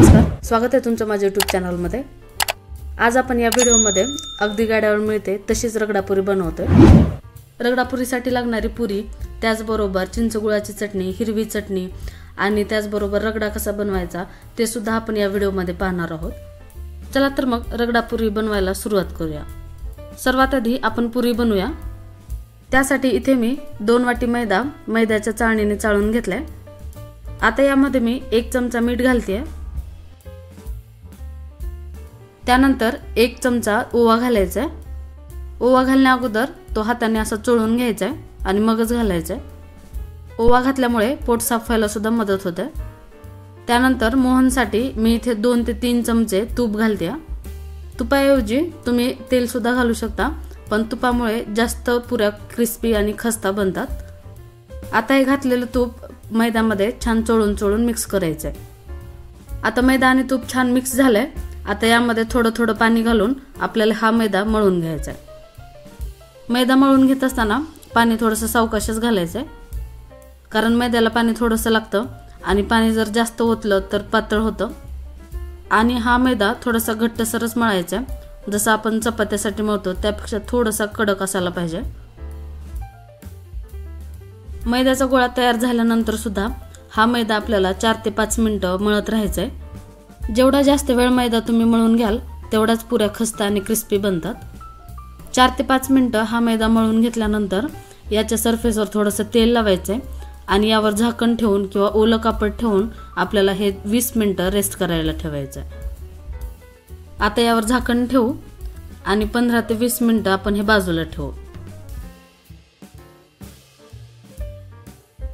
नमस्कार, स्वागत आहे तुमचं माझ्या YouTube चॅनलमध्ये। आज आपण या व्हिडिओमध्ये अगदी गाड्यावर मिळते तशीच रगडापुरी बनवतोय। रगडापुरीसाठी लागणारी पुरी, त्याचबरोबर चिंचगुळाची चटणी, हिरवी चटणी आणि त्याचबरोबर रगडा कसा बनवायचा ते सुद्धा आपण या व्हिडिओमध्ये पाहणार आहोत। चला तर मग रगडापुरी बनवायला सुरुवात करूया। सर्वात आधी आपण पुरी बनवूया। त्यासाठी इथे मी 2 वाटी मैद्याच्या चाळणीने चाळून घेतलाय। आता यामध्ये मी 1 चमचा मीठ घालते। त्यानंतर 1 चमचा ओवा घालायचा। ओवा घालण्या अगोदर तो हाताने असा चोळून घ्यायचा आणि मगच घालायचा। ओवा घातल्यामुळे पोट साफ व्हायला सुद्धा मदत होते। त्यानंतर मोहनसाठी मी इथे 2 ते 3 चमचे तूप घालते। तुपाऐवजी तुम्ही तेल सुद्धा घालू शकता, पण तुपामुळे जास्त पुऱ्या क्रिस्पी आणि खस्ता बनतात। आता हे घातलेलं तूप मैद्यामध्ये छान चोळून मिक्स करायचंय। आता मैदा आणि तूप छान मिक्स झालंय। आता यामध्ये थोडं पाणी घालून आपल्याला हा मैदा मळून घ्यायचा आहे। मैदा मळून घेत असताना पाणी थोडंसं सावकाशच घालायचंय, कारण मैद्याला पाणी थोडंसं लागतं आणि पाणी जर जास्त ओतलं तर पातळ होतं। आणि हा मैदा थोडासा घट्टसरच मळायचा, जसं आपण चपात्यासाठी मळतो त्यापेक्षा थोडासा कडक असायला पाहिजे। मैद्याचा गोळा तयार झाल्यानंतर सुद्धा हा मैदा आपल्याला 4 ते 5 मिनिटं मळत राहायचंय। जेवढा जास्त वेळ मैदा तुम्ही मळून घ्याल तेवढाच पुऱ्या खस्ता आणि क्रिस्पी बनतात। 4 ते 5 मिनिटं हा मैदा मळून घेतल्यानंतर याच्या सरफेसवर थोडंसं तेल लावायचंय आणि यावर झाकण ठेवून किंवा ओलं कापड ठेवून आपल्याला हे 20 मिनिटं रेस्ट करायला ठेवायचंय। आता यावर झाकण ठेवू आणि 15 ते 20 मिनिटं आपण हे बाजूला ठेवू।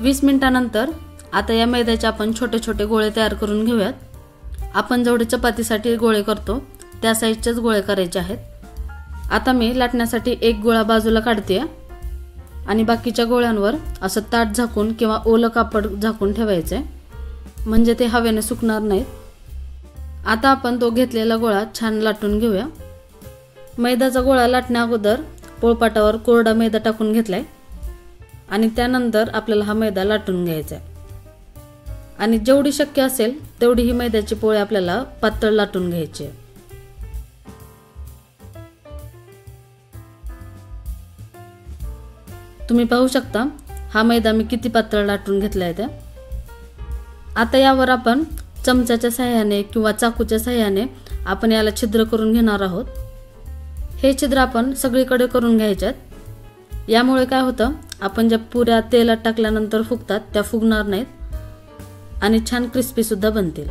20 मिनिटांनंतर आता या मैद्याचे आपण छोटे छोटे गोळे तयार करून घेऊयात। आपण जेवढे चपातीसाठी गोळे करतो त्या साइजचेच गोळे करायचे आहेत। आता मी लाटण्यासाठी 1 गोळा बाजूला काढते आणि बाकीच्या गोळ्यांवर असं ताट झाकून किंवा ओलं कापड झाकून ठेवायचे, म्हणजे ते हवेने सुकणार नाहीत। आता आपण तो घेतलेला गोळा छान लाटून घेऊया। मैद्याचा गोळा लाटण्या अगोदर पोळपाटावर कोरडा मैदा टाकून घेतलाय आणि त्यानंतर आपल्याला हा मैदा लाटून घ्यायचा आहे। आणि जेवढी शक्य असेल तेवढी ही मैद्याची पोळी आपल्याला पातळ लाटून घ्यायची आहे। तुम्ही पाहू शकता हा मैदा मी किती पातळ लाटून घेतलाय ते। आता यावर आपण चमच्याच्या सहाय्याने किंवा चाकूच्या सहाय्याने आपण याला छिद्र करून घेणार आहोत। हे छिद्र आपण सगळीकडे करून घ्यायचे आहेत। यामुळे काय होतं, आपण ज्या पुऱ्या तेलात टाकल्यानंतर फुगतात त्या फुगणार नाहीत आणि छान क्रिस्पी सुद्धा बनतील।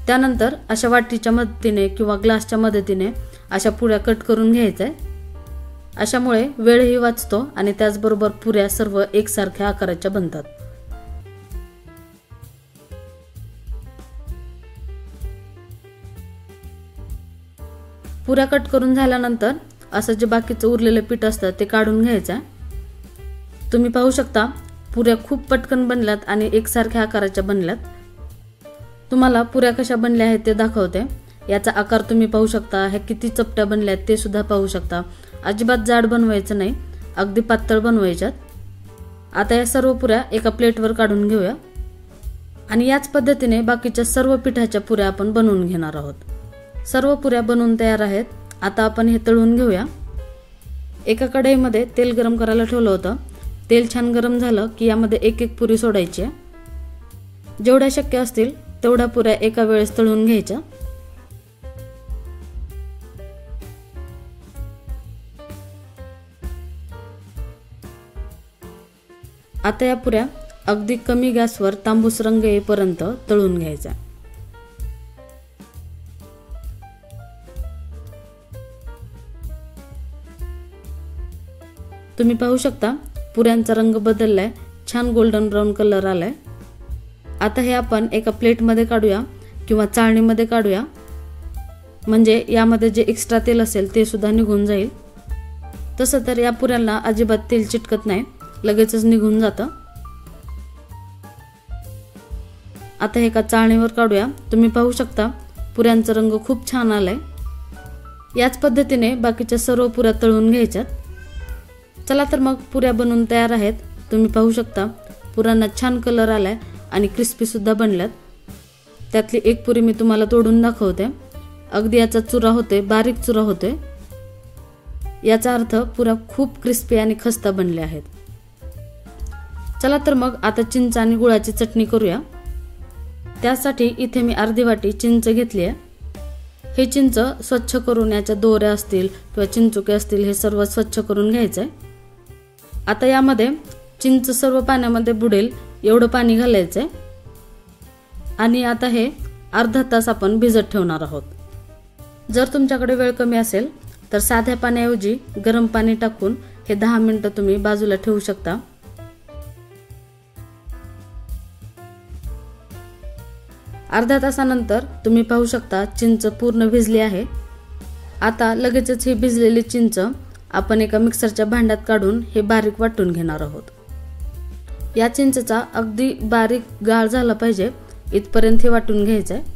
त्यानंतर अशा वाटीच्या मदतीने किंवा ग्लासच्या मदतीने अशा पुऱ्या कट करून घ्यायच्या। अशामुळे वेळही वाचतो आणि त्याचबरोबर पुऱ्या सर्व एकसारख्या आकाराच्या बनतात। पुऱ्या कट करून झाल्यानंतर असं जे बाकीचं उरलेलं पीठ असतं ते काढून घ्यायचं। तुम्ही पाहू शकता पुऱ्या खूप पटकन बनल्यात आणि एकसारख्या आकाराच्या बनल्यात। तुम्हाला पुऱ्या कशा बनल्या आहेत ते दाखवते। याचा आकार तुम्ही पाहू शकता, हे किती चपट्या बनल्यात ते सुद्धा पाहू शकता। अजिबात जाड बनवायचं नाही, अगदी पातळ बनवायच्यात। आता या सर्व पुऱ्या एका प्लेटवर काढून घेऊया आणि याच पद्धतीने बाकीच्या सर्व पिठाच्या पुऱ्या आपण बनवून घेणार आहोत। सर्व पुऱ्या बनवून तयार आहेत। आता आपण हे तळून घेऊया। एका कढईमध्ये तेल गरम करायला ठेवलं होतं। तेल छान गरम झालं की यामध्ये एक पुरी सोडायची आहे। जेवढ्या शक्य असतील तेवढ्या पुऱ्या एका वेळेस तळून घ्यायच्या। आता या पुऱ्या अगदी कमी गॅसवर तांबूस रंग येईपर्यंत तळून घ्यायच्या। तुम्ही पाहू शकता पुऱ्यांचा रंग बदललाय, छान गोल्डन ब्राउन कलर आलाय। आता हे आपण एका प्लेटमध्ये काढूया किंवा चाळणीमध्ये काढूया, म्हणजे यामध्ये जे एक्स्ट्रा तेल असेल ते सुद्धा निघून जाईल। तसं तर या पुऱ्यांना अजिबात तेल चिटकत नाही, लगेचच निघून जातं। आता हे एका चाळणीवर काढूया। तुम्ही पाहू शकता पुऱ्यांचा रंग खूप छान आलाय। याच पद्धतीने बाकीच्या सर्व पुऱ्या तळून घ्यायच्यात। चला तर मग पुऱ्या बनवून तयार आहेत। तुम्ही पाहू शकता पुऱ्यांना छान कलर आलाय आणि क्रिस्पी सुद्धा बनल्यात। त्यातली एक पुरी मी तुम्हाला तोडून दाखवते। अगदी याचा चुरा होते, बारीक चुरा होते। याचा अर्थ पुऱ्या खूप क्रिस्पी आणि खस्ता बनले आहेत। चला तर मग आता चिंच आणि गुळाची चटणी करूया। त्यासाठी इथे मी अर्धी वाटी चिंच घेतली आहे। हे चिंच स्वच्छ करून याच्या दोऱ्या असतील किंवा चिंचुके असतील हे सर्व स्वच्छ करून घ्यायचे आहे। आता यामध्ये चिंच सर्व पाण्यामध्ये बुडेल एवढं पाणी घालायचं आहे आणि आता हे अर्धा तास आपण भिजत ठेवणार आहोत। जर तुमच्याकडे वेळ कमी असेल तर साध्या पाण्याऐवजी गरम पाणी टाकून हे 10 मिनिटं तुम्ही बाजूला ठेवू शकता। अर्ध्या तासानंतर तुम्ही पाहू शकता चिंच पूर्ण भिजली आहे। आता लगेचच ही भिजलेली चिंच आपण एका मिक्सरच्या भांड्यात काढून हे बारीक वाटून घेणार आहोत। या चिंचेचा अगदी बारीक गाळ झाला पाहिजे इथपर्यंत हे वाटून घ्यायचं आहे।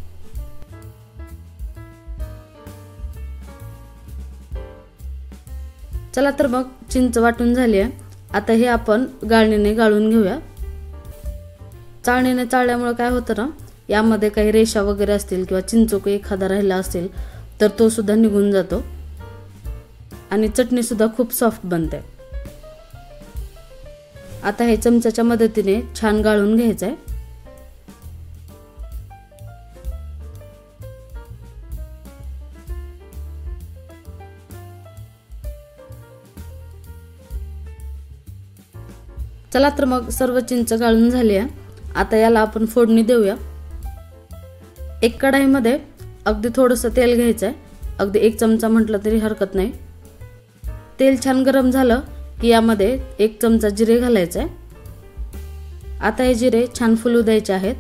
चला तर मग चिंच वाटून झाली आहे। आता हे आपण गाळणीने गाळून घेऊया। चाळणीने चाळल्यामुळे काय होतं ना, यामध्ये काही रेषा वगैरे असतील किंवा चिंचोक एखादा राहिला असेल तर तो सुद्धा निघून जातो आणि चटणी सुद्धा खूप सॉफ्ट बनते। आता हे चमच्याच्या मदतीने छान गाळून घ्यायचं आहे। चला तर मग सर्व चिंच गाळून झाली आहे। आता याला आपण फोडणी देऊया। एक कढाईमध्ये अगदी थोडंसं तेल घ्यायचं आहे, अगदी 1 चमचा म्हटलं तरी हरकत नाही। तेल छान गरम झालं की यामध्ये 1 चमचा जिरे घालायचे आहे। आता हे जिरे छान फुलू द्यायचे आहेत।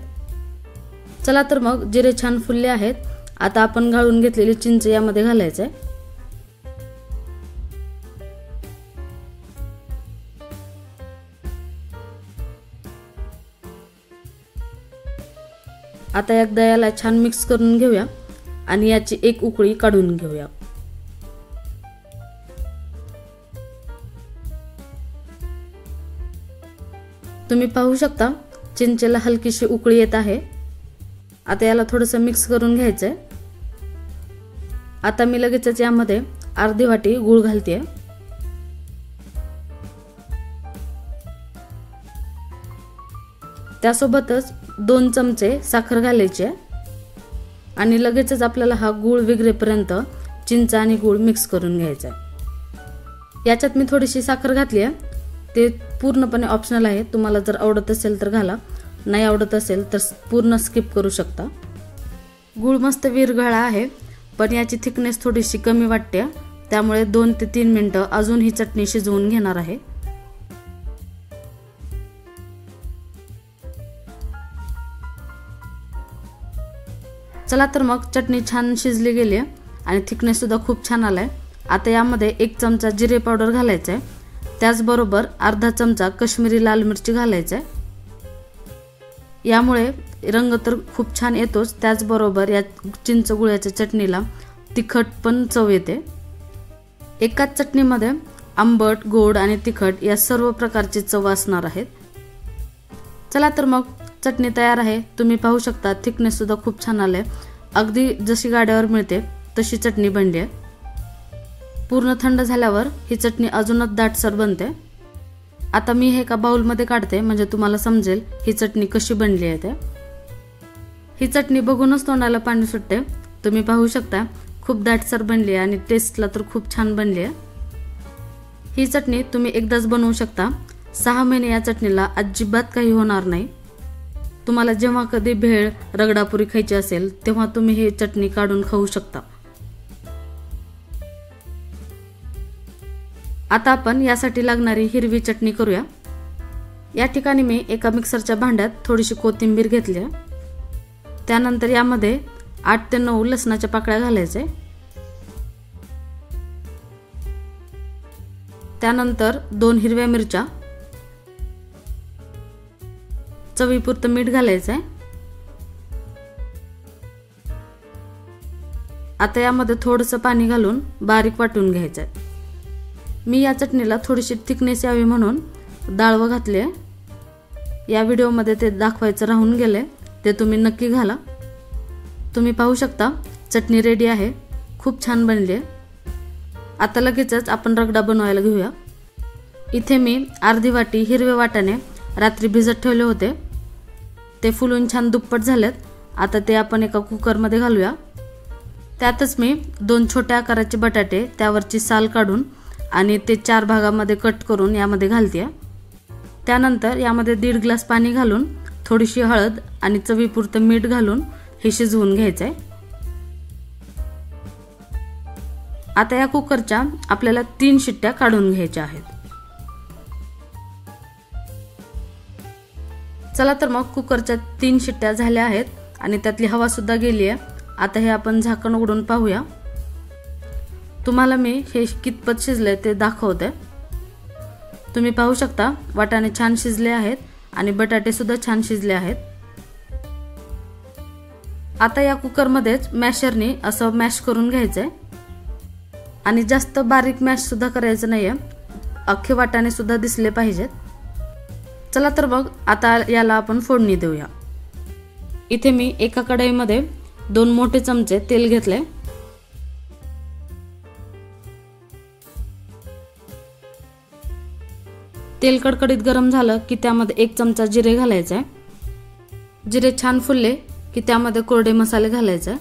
चला तर मग जिरे छान फुलले आहेत। आता आपण गाळून घेतलेली चिंच यामध्ये घालायचे आहे। आता एकदा याला छान मिक्स करून घेऊया आणि याची एक उकळी काढून घेऊया। तुम्ही पाहू शकता चिंचेला हलकीशी उकळी येत आहे। आता याला थोडंसं मिक्स करून घ्यायचंय। आता मी लगेचच यामध्ये अर्धी वाटी गूळ घालते। त्यासोबतच 2 चमचे साखर घालायची आणि लगेचच आपल्याला हा गूळ विघरेपर्यंत चिंच आणि गूळ मिक्स करून घ्यायचा आहे। याच्यात मी थोडीशी साखर घातली आहे, ते पूर्णपणे ऑप्शनल आहे। तुम्हाला जर आवडत असेल तर घाला, नाही आवडत असेल तर पूर्ण स्किप करू शकता। गूळ मस्त विरघळला आहे, पण याची थिकनेस थोडीशी कमी वाटते, त्यामुळे 2 ते 3 मिनिटं अजून ही चटणी शिजवून घेणार आहे। चला तर मग चटणी छान शिजली गेली आहे आणि थिकनेस सुद्धा खूप छान आलाय। आता यामध्ये 1 चमचा जिरे पावडर घालायचा आहे, त्याचबरोबर अर्धा चमचा काश्मीरी लाल मिरची घालायचा आहे। यामुळे रंग तर खूप छान येतोच, त्याचबरोबर या चिंच गुळाच्या चटणीला तिखट पण चव येते। एकाच चटणीमध्ये आंबट, गोड आणि तिखट या सर्व प्रकारची चव असणार आहेत। चला तर मग चटणी तयार आहे। तुम्ही पाहू शकता थिकनेस सुद्धा खूप छान आलाय, अगदी जशी गाड्यावर मिळते तशी चटणी बनली आहे। पूर्ण थंड झाल्यावर ही चटणी अजूनच दाटसर बनते। आता मी हे एका बाउल मध्ये काढते म्हणजे तुम्हाला समजेल ही चटणी कशी बनली आहे ते। ही चटणी बघूनच तोंडाला पाणी सुटते। तुम्ही पाहू शकता खूप दाटसर बनली आहे आणि टेस्टला तर खूप छान बनली आहे। ही चटणी तुम्ही एकदाच बनवू शकता, 6 महिने या चटणीला अजिबात काही होणार नाही। तुम्हाला जेव्हा कधी भेळ, रगडापुरी खायची असेल तेव्हा तुम्ही ही चटणी काढून खाऊ शकता। आता आपण यासाठी लागणारी हिरवी चटणी करूया। या ठिकाणी मी एका मिक्सरच्या भांड्यात थोडीशी कोथिंबीर घेतली आहे। त्यानंतर यामध्ये 8 ते 9 लसणाच्या पाकळ्या घालायचे। त्यानंतर 2 हिरव्या मिरच्या, चवीपुरतं मीठ घालायचं आहे। आता यामध्ये थोडंसं पाणी घालून बारीक वाटून घ्यायचं आहे। मी या चटणीला थोडीशी थिकनेस यावी म्हणून डाळव घातले। या व्हिडिओमध्ये ते दाखवायचं राहून गेले, ते तुम्ही नक्की घाला। तुम्ही पाहू शकता चटणी रेडी आहे, खूप छान बनली आहे। आता लगेचच आपण रगडा बनवायला घेऊया। इथे मी अर्धी वाटी हिरवे वाटाणे रात्री भिजत ठेवले होते, ते फुलून छान दुप्पट झालेत। आता ते आपण एका कुकरमध्ये घालूया। त्यातच मी 2 छोट्या आकाराचे बटाटे त्यावरची साल काढून आणि ते 4 भागामध्ये कट करून यामध्ये घालते। त्यानंतर यामध्ये 1.5 ग्लास पाणी घालून थोडीशी हळद आणि चवीपुरतं मीठ घालून हे शिजवून घ्यायचं आहे। आता या कुकरच्या आपल्याला 3 शिट्ट्या काढून घ्यायच्या आहेत। चला तर मग कुकरच्या 3 शिट्ट्या झाल्या आहेत आणि त्यातली हवा सुद्धा गेली आहे। आता हे आपण झाकण उघडून पाहूया। तुम्हाला मी हे कितपत शिजले ते दाखवते। तुम्ही पाहू शकता वाटाणे छान शिजले आहेत आणि बटाटे सुद्धा छान शिजले आहेत। आता या कुकरमध्येच मॅशरने असं मॅश करून घ्यायचंय आणि जास्त बारीक मॅश सुद्धा करायचं नाहीये, अख्खे वाटाणे सुद्धा दिसले पाहिजेत। चला तर मग आता याला आपण फोडणी देऊया। इथे मी एका कढईमध्ये 2 मोठे चमचे तेल घेतले। तेल कडकडीत गरम झालं की त्यामध्ये 1 चमचा जिरे घालायचे आहे। जिरे छान फुलले की त्यामध्ये कोरडे मसाले घालायचे।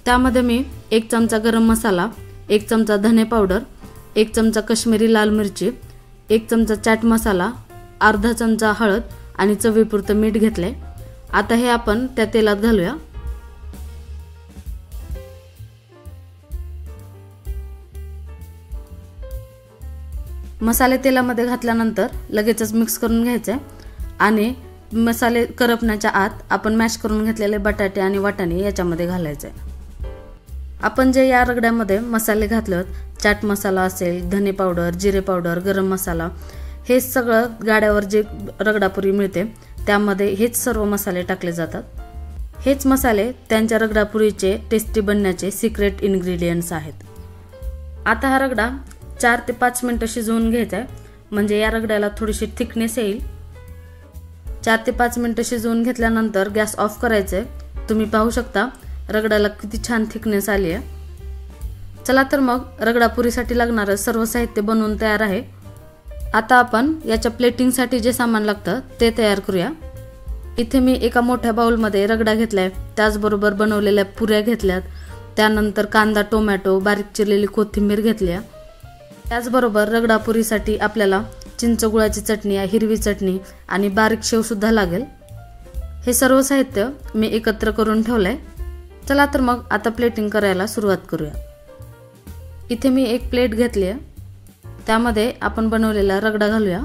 त्यामध्ये मी 1 चमचा गरम मसाला, 1 चमचा धने पावडर, 1 चमचा काश्मीरी लाल मिरची, 1 चमचा चाट मसाला, अर्धा चमचा हळद आणि चवीपुरतं मीठ घेतले। आता हे आपण त्या तेलात घालूया। मसाले तेलामध्ये घातल्यानंतर लगेचच मिक्स करून घ्यायचे आणि मसाले करपण्याच्या आत आपण मॅश करून घेतलेले बटाटे आणि वाटाणे याच्यामध्ये घालायचे। आपण जे या रगड्यामध्ये मसाले घातलेत, चाट मसाला असेल, धने पावडर, जिरे पावडर, गरम मसाला, हे सगळं गाड्यावर जे रगडापुरी मिळते त्यामध्ये हेच सर्व मसाले टाकले जातात। हेच मसाले त्यांच्या रगडापुरीचे टेस्टी बनण्याचे सिक्रेट इन्ग्रेडियंट्स आहेत। आता हा रगडा 4 ते 5 मिनिटं शिजवून घ्यायचा आहे, म्हणजे या रगड्याला थोडीशी थिकनेस येईल। 4 ते 5 मिनिटं शिजवून घेतल्यानंतर गॅस ऑफ करायचे। तुम्ही पाहू शकता रगड्याला किती छान थिकनेस आली आहे। चला तर मग रगडापुरीसाठी लागणारं सर्व साहित्य बनवून तयार आहे। आता आपण याच्या प्लेटिंगसाठी जे सामान लागतं ते तयार करूया। इथे मी एका मोठ्या बाउलमध्ये रगडा घेतलाय, त्याचबरोबर बनवलेल्या पुऱ्या घेतल्यात, त्यानंतर कांदा, टोमॅटो, बारीक चिरलेली कोथिंबीर घेतली। त्याचबरोबर रगडापुरीसाठी आपल्याला चिंचगुळाची चटणी, हिरवी चटणी आणि बारीक शेव सुद्धा लागेल। हे सर्व साहित्य मी एकत्र करून ठेवलंय। चला तर मग आता प्लेटिंग करायला सुरुवात करूया। इथे मी एक प्लेट घेतली आहे, त्यामध्ये आपण बनवलेला रगडा घालूया।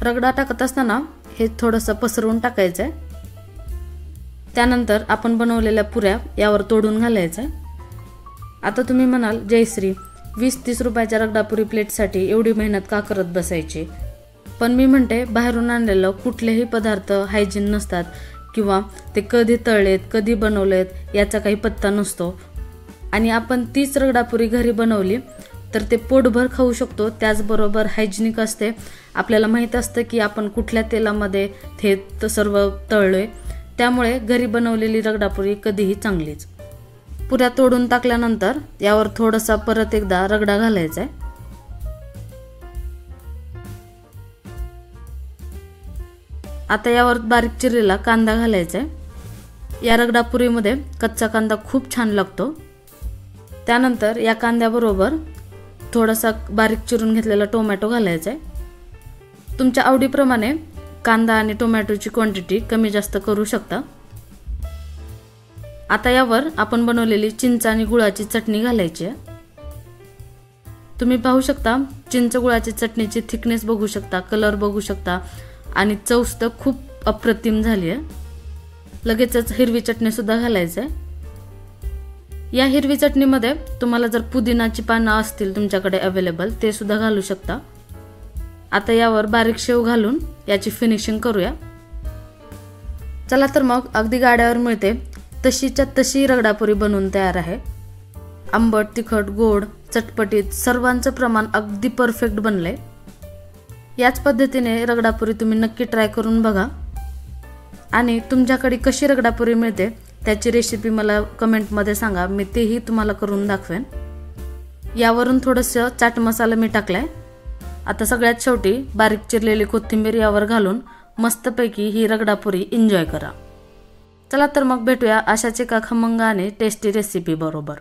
रगडा टाकत असताना हे थोडंसं पसरवून टाकायचं आहे। त्यानंतर आपण बनवलेल्या पुऱ्या यावर तोडून घालायचं आहे। आता तुम्ही म्हणाल, जयश्री 20-30 रुपयाच्या रगडापुरी प्लेटसाठी एवढी मेहनत का करत बसायची? पण मी म्हणते बाहेरून आणलेलं कुठलेही पदार्थ हायजीन नसतात किंवा ते कधी तळलेत, कधी बनवलेत याचा काही पत्ता नसतो आणि आपण तीच रगडापुरी घरी बनवली तर ते पोटभर खाऊ शकतो, त्याचबरोबर हायजिनिक असते। आपल्याला माहित असतं की आपण कुठल्या तेलामध्ये हे सर्व तळलोय, त्यामुळे घरी बनवलेली रगडापुरी कधीही चांगलीच। पुऱ्या तोडून टाकल्यानंतर यावर थोडासा परत एकदा रगडा घालायचा आहे। आता यावर बारीक चिरलेला कांदा घालायचा आहे। या रगडापुरीमध्ये कच्चा कांदा खूप छान लागतो। त्यानंतर या कांद्याबरोबर थोडासा बारीक चिरून घेतलेला टोमॅटो घालायचा आहे। तुमच्या आवडीप्रमाणे कांदा आणि टोमॅटोची क्वांटिटी कमी जास्त करू शकता। आता यावर आपण बनवलेली चिंच आणि गुळाची चटणी घालायची आहे। तुम्ही पाहू शकता चिंच गुळाची चटणीची थिकनेस बघू शकता, कलर बघू शकता आणि चव सुद्धा खूप अप्रतिम झाली आहे। लगेचच हिरवी चटणी सुद्धा घालायची आहे। या हिरवी चटणीमध्ये तुम्हाला जर पुदिनाची पानं असतील तुमच्याकडे अवेलेबल ते सुद्धा घालू शकता। आता यावर बारीक शेव घालून याची फिनिशिंग करूया। चला तर मग अगदी गाड्यावर मिळते तशीच्या तशी रगडापुरी बनवून तयार आहे। आंबट, तिखट, गोड, चटपटीत सर्वांचं प्रमाण अगदी परफेक्ट बनलंय। याच पद्धतीने रगडापुरी तुम्ही नक्की ट्राय करून बघा आणि तुमच्याकडे कशी रगडापुरी मिळते त्याची रेसिपी मला कमेंटमध्ये सांगा, मी तेही तुम्हाला करून दाखवेन। यावरून थोडंसं चाट मसाला मी टाकलाय। आता सगळ्यात शेवटी बारीक चिरलेली कोथिंबीर यावर घालून मस्तपैकी ही रगडापुरी एन्जॉय करा। चला तर मग भेटूया अशाच एका खमंग आणि टेस्टी रेसिपी बरोबर।